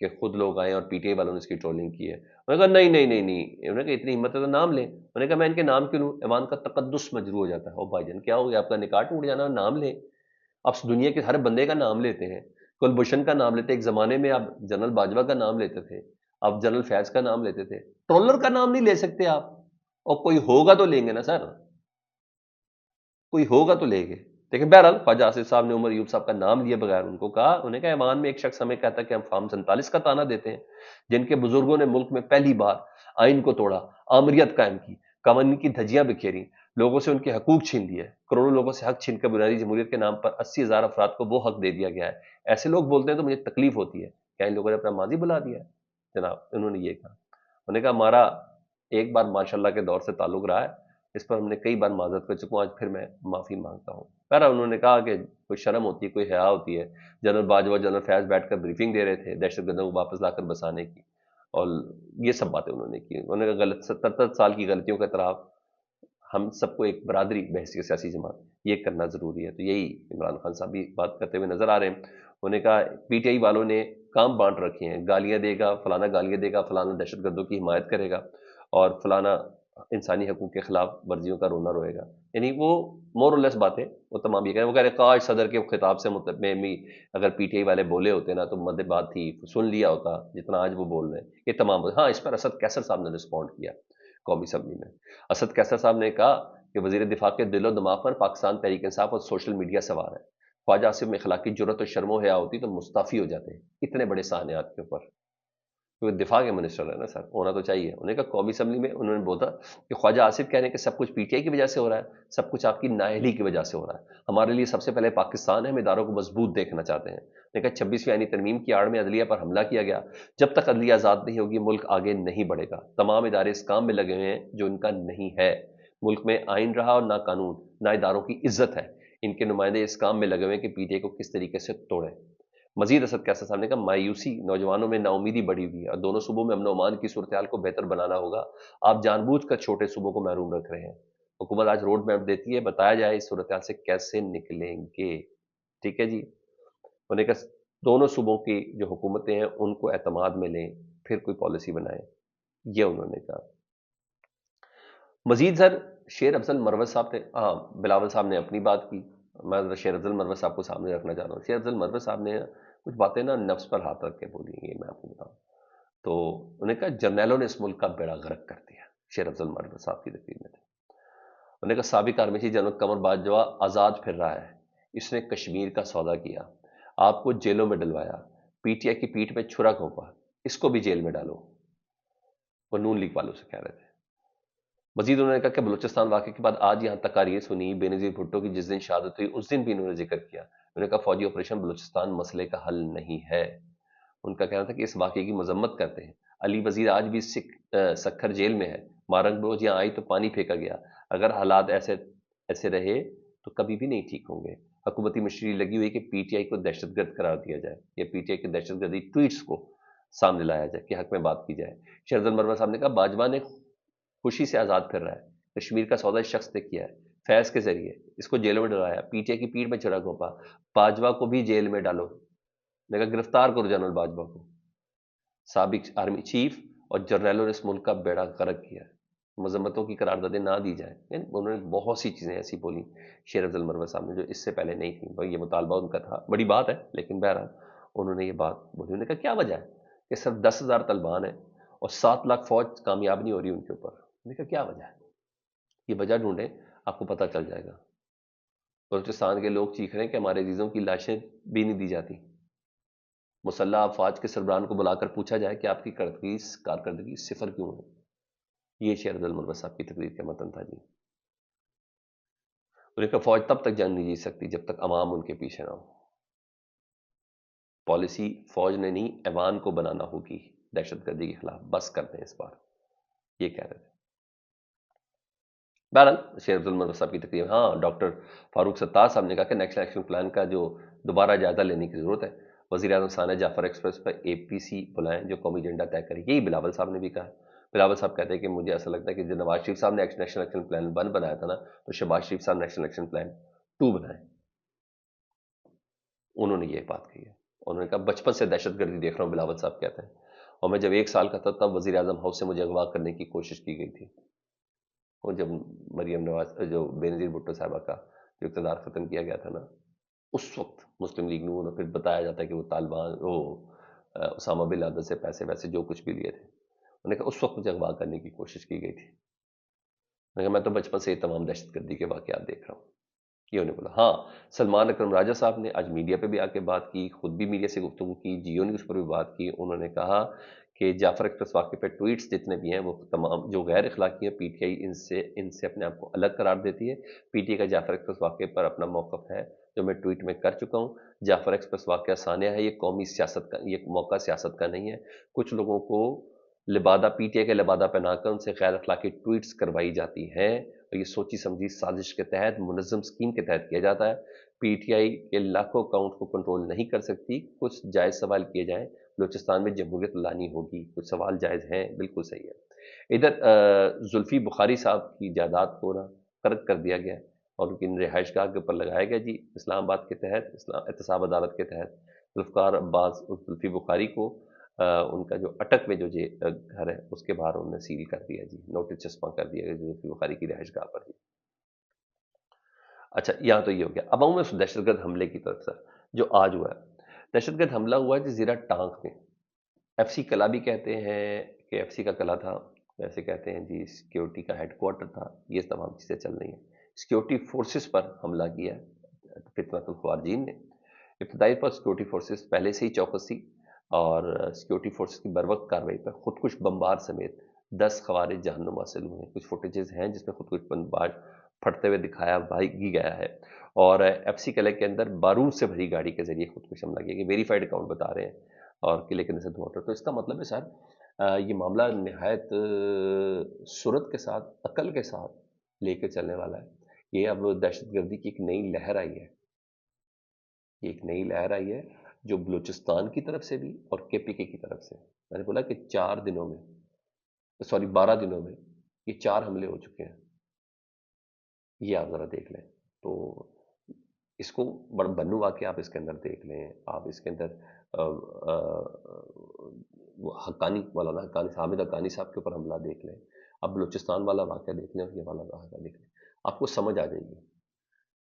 کہ خود لوگ آئے اور پی ٹی آئی والوں نے اس کی ٹرولنگ کی ہے. انہوں نے کہا نہیں نہیں نہیں نہیں, انہوں نے کہا اتنی ہمت ہے تو نام لیں. انہوں نے کہا میں ان کے نام کیوں لوں, ایوان کا تقدس مجروح ہو جاتا ہے. او بھائی جان کیا ہو گیا, آپ کا نکاح ٹوٹ جانا, نام لیں. آپ دنیا کے ہر بندے کا نام لیتے ہیں, کلبھوشن کا نام لیتے, ایک زمانے میں آپ جنرل باجوہ کا نام لیتے تھے, آپ جنرل فیض کا نام لیتے تھے, ٹرولر کا نام نہیں لے سکتے آپ. اور کوئی ہوگا تو لیں گے نا سر, کوئی ہوگا تو لیں گے. لیکن بہرحال خواجہ آصف صاحب نے عمر ایوب صاحب کا نام لیے بغیر ان کو کہا, انہوں نے کہا ایوان میں ایک شخص ہمیں کہتا ہے کہ ہم فارم 47 کا تانا دیتے ہیں, جن کے بزرگوں نے ملک میں پہلی بار آئین کو توڑا, آمریت قائم کی, قوانین کی دھجیاں بکھیری, لوگوں سے ان کے حقوق چھین لیے, کروڑوں لوگوں سے حق چھین کر بنیادی جمہوریت کے نام پر 80,000 افراد کو وہ حق دے دیا گیا ہے. ایسے لوگ بولتے ہیں تو مجھے تکلیف ہوتی ہے, کیا ان لوگوں نے اپنا ماضی بلا دیا ہے؟ جناب انہوں نے یہ کہا. انہوں نے کہا ہمارا ایک بار ماشاءاللہ کے دور سے تعلق رہا ہے, اس پر ہم نے کئی بار معذرت کر چکا ہوں, آج پھر میں معافی مانگتا ہوں. بہرحال انہوں نے کہا کہ کوئی شرم ہوتی ہے, کوئی حیا ہوتی ہے. جنرل باجوہ جنرل فیض بیٹھ کر بریفنگ دے رہے تھے دہشت گردوں کو واپس لا کر بسانے کی, اور یہ سب باتیں انہوں نے کی. انہوں نے کہا غلط 77 سال کی غلطیوں کا اعتراف ہم سب کو ایک برادری بحیثیت سیاسی جماعت یہ کرنا ضروری ہے. تو یہی عمران خان صاحب بھی بات کرتے ہوئے نظر آ رہے ہیں. انہوں نے کہا پی ٹی آئی والوں نے کام بانٹ رکھے ہیں, گالیاں دے گا فلانا, گالیاں دے گا فلانا, دہشت گردوں کی حمایت کرے گا, اور فلانا انسانی حقوق کے خلاف ورزیوں کا رونا روئے گا. یعنی وہ مور لیس باتیں وہ تمام یہ کہیں. وہ کہہ رہے کاش صدر کے خطاب سے میں اگر پی ٹی آئی والے بولے ہوتے نا تو مد بات تھی, سن لیا ہوتا جتنا آج وہ بول رہے ہیں. یہ تمام ہاں, اس پر اسد کیسر صاحب نے رسپونڈ کیا قومی اسمبلی میں. اسد کیسر صاحب نے کہا کہ وزیر دفاع کے دل و دماغ پر پاکستان تحریک انصاف اور سوشل میڈیا سوار ہے. خواجہ آصف میں اخلاقی جرت و شرم و حیا ہوتی تو مستعفی ہو جاتے ہیں اتنے بڑے سانحات کے اوپر. کیونکہ دفاع کے منسٹر ہے نا سر, ہونا تو چاہیے. انہوں نے کہا قومی اسمبلی میں انہوں نے بولا کہ خواجہ آصف کہہ رہے ہیں کہ سب کچھ پی ٹی آئی کی وجہ سے ہو رہا ہے, سب کچھ آپ کی نااہلی کی وجہ سے ہو رہا ہے. ہمارے لیے سب سے پہلے پاکستان ہے, ہم اداروں کو مضبوط دیکھنا چاہتے ہیں. نے کہا 26ویں آئینی ترمیم کی آڑ میں عدلیہ پر حملہ کیا گیا, جب تک عدلیہ آزاد نہیں ہوگی ملک آگے نہیں بڑھے گا. تمام ادارے اس کام میں لگے ہوئے ہیں جو ان کا نہیں ہے. ملک میں آئین رہا اور نہ قانون نہ اداروں کی عزت ہے. ان کے نمائندے اس کام میں لگے ہوئے ہیں کہ پی ٹی آئی کو کس طریقے سے توڑیں. مزید اسد کیسر صاحب نے کہا مایوسی, نوجوانوں میں نا امیدی بڑھی ہوئی ہے اور دونوں صوبوں میں امن و امان کی صورتحال کو بہتر بنانا ہوگا. آپ جان بوجھ کر چھوٹے صوبوں کو محروم رکھ رہے ہیں. حکومت آج روڈ میپ دیتی ہے, بتایا جائے اس صورتحال سے کیسے نکلیں گے. ٹھیک ہے جی. انہوں نے کہا دونوں صوبوں کی جو حکومتیں ہیں ان کو اعتماد میں لیں, پھر کوئی پالیسی بنائیں. یہ انہوں نے کہا. مزید سر شیر افضل مروت صاحب نے, ہاں بلاول صاحب نے اپنی بات کی, میں شیر افضل مروت صاحب کو سامنے رکھنا چاہ رہا ہوں. شیر افضل مروت صاحب نے کچھ باتیں نا نفس پر ہاتھ رکھ کے بولی, یہ میں آپ کو بتاؤں تو انہوں نے کہا جرنیلوں نے اس ملک کا بیڑا غرق کر دیا. شیر افضل مروت صاحب کی تقریر میں تھے. انہوں نے کہا سابق army chief general Qamar Bajwa آزاد پھر رہا ہے, اس نے کشمیر کا سودا کیا, آپ کو جیلوں میں ڈلوایا, پی ٹی آئی کی پیٹھ پہ چھرا گھونپا, اس کو بھی جیل میں ڈالو. وہ نون لیگ والوں سے کہہ رہے تھے. مزید انہوں نے کہا کہ بلوچستان واقعے کے بعد آج یہاں تقاریر سنی, بے نظیر بھٹو کی جس دن شہادت ہوئی اس دن بھی انہوں نے ذکر کیا. انہوں نے کہا فوجی آپریشن بلوچستان مسئلے کا حل نہیں ہے. ان کا کہنا تھا کہ اس واقعے کی مذمت کرتے ہیں. علی وزیر آج بھی سکھر جیل میں ہے, مارنگ بلوچ یہاں آئی تو پانی پھینکا گیا. اگر حالات ایسے رہے تو کبھی بھی نہیں ٹھیک ہوں گے. حکومتی مشری لگی ہوئی کہ پی ٹی آئی کو دہشت گرد قرار دیا جائے یا پی ٹی آئی کے دہشت گردی ٹویٹس کو سامنے لایا جائے کہ حق میں بات کی جائے. شیر افضل مروت صاحب نے کہا باجوہ نے خوشی سے آزاد پھر رہا ہے, کشمیر کا سودا اس شخص نے کیا ہے فیض کے ذریعے, اس کو جیلوں میں ڈلایا, پی ٹی آئی کی پیٹھ میں چھڑا گھونپا. باجوہ کو بھی جیل میں ڈالو. میں کہا گرفتار کرو جنرل باجوہ کو. سابق آرمی چیف اور جرنیلوں نے اس ملک کا بیڑا غرق کیا ہے, مذمتوں کی قراردادیں نہ دی جائیں. انہوں نے بہت سی چیزیں ایسی بولی شیر افضل مروت صاحب نے جو اس سے پہلے نہیں تھیں. یہ مطالبہ ان کا تھا, بڑی بات ہے, لیکن بہرحال انہوں نے یہ بات بولی. انہوں نے کہا کیا وجہ ہے کہ صرف 10,000 طالبان ہیں اور 7 لاکھ فوج کامیاب نہیں ہو رہی ان کے اوپر. انہوں نے کہا کیا وجہ ہے, یہ وجہ ڈھونڈیں آپ کو پتہ چل جائے گا. بلوچستان کے لوگ چیخ رہے ہیں کہ ہمارے عزیزوں کی لاشیں بھی نہیں دی جاتی. مسلح افواج کے سربراہان کو بلا کر پوچھا جائے کہ آپ کی کارکردگی صفر کیوں ہے. یہ شیر افضل مروت صاحب کی تقریر کا متن تھا جی. انہوں نے کہا فوج تب تک جنگ نہیں جیت سکتی جب تک عوام ان کے پیچھے نہ ہو. پالیسی فوج نے نہیں ایوان کو بنانا ہوگی دہشت گردی کے خلاف, بس کرتے ہیں اس بار, یہ کہہ رہے تھے. بہرحال شیر افضل مروت صاحب کی تقریر. ہاں ڈاکٹر فاروق ستار صاحب نے کہا کہ نیشنل ایکشن پلان کا جو دوبارہ جائزہ لینے کی ضرورت ہے. وزیر اعظم ثانیہ جعفر ایکسپریس پر اے پی سی بلائیں جو قومی ایجنڈا طے کرے. یہی بلاول صاحب نے بھی کہا. بلاول صاحب کہتے ہیں کہ مجھے ایسا لگتا ہے کہ جو نواز شریف صاحب نے نیشنل ایکشن پلان 1 بنایا تھا نا, تو شہباز شریف صاحب نیشنل ایکشن پلان 2 بنائیں. انہوں نے یہ بات کہی ہے. انہوں نے کہا بچپن سے دہشت گردی دیکھ رہا ہوں، بلاول صاحب کہتے ہیں، اور میں جب 1 سال کا تھا تب وزیر اعظم ہاؤس سے مجھے اغوا کرنے کی کوشش کی گئی تھی، اور جب مریم نواز جو بے نظیر بھٹو صاحبہ کا جو اقتدار ختم کیا گیا تھا نا، اس وقت مسلم لیگ نے پھر بتایا جاتا ہے کہ وہ طالبان وہ اسامہ بن لادن سے پیسے ویسے جو کچھ بھی لیے تھے، انہوں نے کہا اس وقت مجھے اغوا کرنے کی کوشش کی گئی تھی، میں نے کہا میں تو بچپن سے یہ تمام دہشت گردی کے واقعات دیکھ رہا ہوں، یہ انہوں نے بولا۔ ہاں، سلمان اکرم راجہ صاحب نے آج میڈیا پہ بھی آ کے بات کی، خود بھی میڈیا سے گفتگو کی، جیو نیوز پر بھی بات کی، انہوں نے کہا کہ جعفر ایکسپریس واقعے پہ ٹویٹس جتنے بھی ہیں وہ تمام جو غیر اخلاقی ہیں، پی ٹی آئی ان سے اپنے آپ کو الگ قرار دیتی ہے۔ پی ٹی آئی کا جعفر ایکسپریس واقعے پر اپنا موقف ہے جو میں ٹویٹ میں کر چکا ہوں۔ جعفر ایکسپریس واقعہ سانحہ ہے، یہ قومی سیاست کا، یہ موقع سیاست کا نہیں ہے۔ کچھ لوگوں کو لبادہ پی ٹی آئی کے لبادہ پہنا کر ان سے غیر اخلاقی ٹویٹس کروائی جاتی ہیں، اور یہ سوچی سمجھی سازش کے تحت، منظم سکیم کے تحت کیا جاتا ہے۔ پی ٹی آئی کے لاکھوں اکاؤنٹ کو کنٹرول نہیں کر سکتی۔ کچھ جائز سوال کیے جائیں، بلوچستان میں جمہوریت لانی ہوگی، کچھ سوال جائز ہیں، بالکل صحیح ہے۔ ادھر زلفی بخاری صاحب کی جائیداد کو نا قرض کر دیا گیا اور ان کی رہائش گاہ کے اوپر لگایا گیا جی اسلام آباد کے تحت، احتساب عدالت کے تحت ذوالفقار عباس زلفی بخاری کو ان کا جو اٹک میں جو گھر ہے اس کے باہر انہوں نے سیل کر دیا جی، نوٹس چسپاں کر دیا گیا زلفی بخاری کی رہائش گاہ پر جی۔ اچھا، یہاں تو یہ ہو گیا۔ اب آؤں میں اس دہشت گرد حملے کی طرف سے جو آج ہوا ہے۔ دہشت گرد حملہ ہوا ہے جی زیرہ ٹانک میں، ایف سی قلعہ بھی کہتے ہیں کہ ایف سی کا قلعہ تھا، ویسے کہتے ہیں جی سیکیورٹی کا ہیڈ کوارٹر تھا، یہ تمام چیزیں چل رہی ہیں۔ سیکیورٹی فورسز پر حملہ کیا ہے فتنۃ الخوارجین نے۔ ابتدائی پر سیکیورٹی فورسز پہلے سے ہی چوکس تھی، اور سیکیورٹی فورسز کی بروقت کارروائی پر خودکش بمبار سمیت 10 خوارج جہنم حاصل ہوئے ہیں۔ کچھ فوٹیجز ہیں جس میں خودکش بمبار پھٹتے ہوئے دکھایا بھی گیا ہے، اور ایف سی قلعے کے اندر بارود سے بھری گاڑی کے ذریعے خودکش حملہ کیا گیا، ویریفائڈ اکاؤنٹ بتا رہے ہیں، اور قلعے کے اندر سے دھواں اٹھا۔ تو اس کا مطلب ہے سر یہ معاملہ نہایت سرعت کے ساتھ، عقل کے ساتھ لے کے چلنے والا ہے۔ یہ اب دہشت گردی کی ایک نئی لہر آئی ہے، یہ ایک نئی لہر آئی ہے جو بلوچستان کی طرف سے بھی اور کے پی کے کی طرف سے۔ میں نے بولا کہ 12 دنوں میں یہ 4 حملے ہو چکے ہیں، یہ آپ ذرا دیکھ لیں۔ تو اس کو بڑا بنو واقعہ آپ اس کے اندر دیکھ لیں، آپ اس کے اندر حقانی مولانا حامد حقانی صاحب کے اوپر حملہ دیکھ لیں، آپ بلوچستان والا واقعہ دیکھ لیں اور یہ والا واقعہ دیکھ لیں، آپ کو سمجھ آ جائے گی۔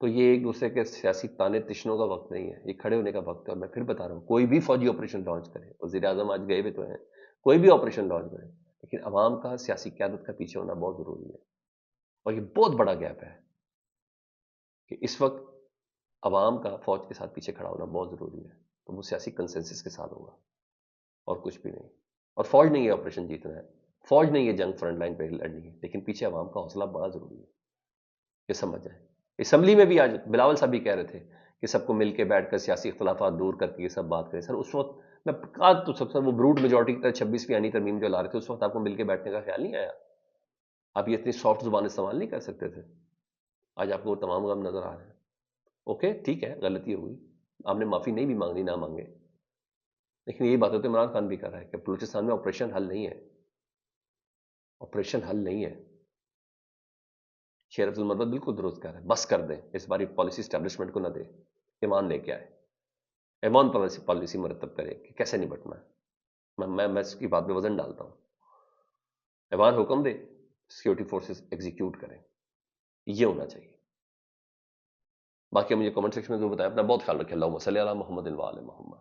تو یہ ایک دوسرے کے سیاسی تانے تشنوں کا وقت نہیں ہے، یہ کھڑے ہونے کا وقت ہے۔ اور میں پھر بتا رہا ہوں، کوئی بھی فوجی آپریشن لانچ کرے، وزیر اعظم آج گئے ہوئے تو ہیں، کوئی بھی آپریشن لانچ کرے، لیکن عوام کا سیاسی قیادت کا پیچھے ہونا بہت ضروری ہے۔ اور یہ بہت بڑا گیپ ہے کہ اس وقت عوام کا فوج کے ساتھ پیچھے کھڑا ہونا بہت ضروری ہے، تو وہ سیاسی کنسنسس کے ساتھ ہوگا اور کچھ بھی نہیں۔ اور فوج نہیں ہے آپریشن جیتنا ہے، فوج نہیں ہے جنگ فرنٹ لائن پہ لڑنی ہے، لیکن پیچھے عوام کا حوصلہ بڑا ضروری ہے، یہ سمجھ جائیں۔ اسمبلی میں بھی آج بلاول صاحب بھی کہہ رہے تھے کہ سب کو مل کے بیٹھ کر سیاسی اختلافات دور کر کے یہ سب بات کریں۔ سر اس وقت میں کہا تو سب سے وہ بروڈ میجورٹی کی طرح 26ویں آئینی ترمیم جو لا رہے تھے، اس وقت آپ کو مل کے بیٹھنے کا خیال نہیں آیا؟ آپ یہ اتنی سافٹ زبان استعمال نہیں کر سکتے تھے؟ آج آپ کو وہ تمام غم نظر آ رہے ہیں۔ اوکے ٹھیک ہے، غلطی ہوئی، آپ نے معافی نہیں بھی مانگنی، نہ مانگے، لیکن یہی بات ہے تو عمران خان بھی کر رہا ہے کہ بلوچستان میں آپریشن حل نہیں ہے، آپریشن حل نہیں ہے۔ شیر عبد المدد بالکل درست کہہ رہے ہیں، بس کر دیں، اس بار پالیسی اسٹیبلشمنٹ کو نہ دے، ایمان لے کے آئے، ایمان پالیسی مرتب کرے کہ کیسے نپٹنا ہے۔ میں اس کی بات پہ وزن ڈالتا ہوں، ایمان حکم دے، سیکیورٹی فورسز ایگزیکیوٹ کریں، یہ ہونا چاہیے۔ باقی مجھے کمنٹ سیکشن میں جو بتایا، اپنا بہت خیال رکھیں۔ اللہم صلی علی محمد و آل محمد۔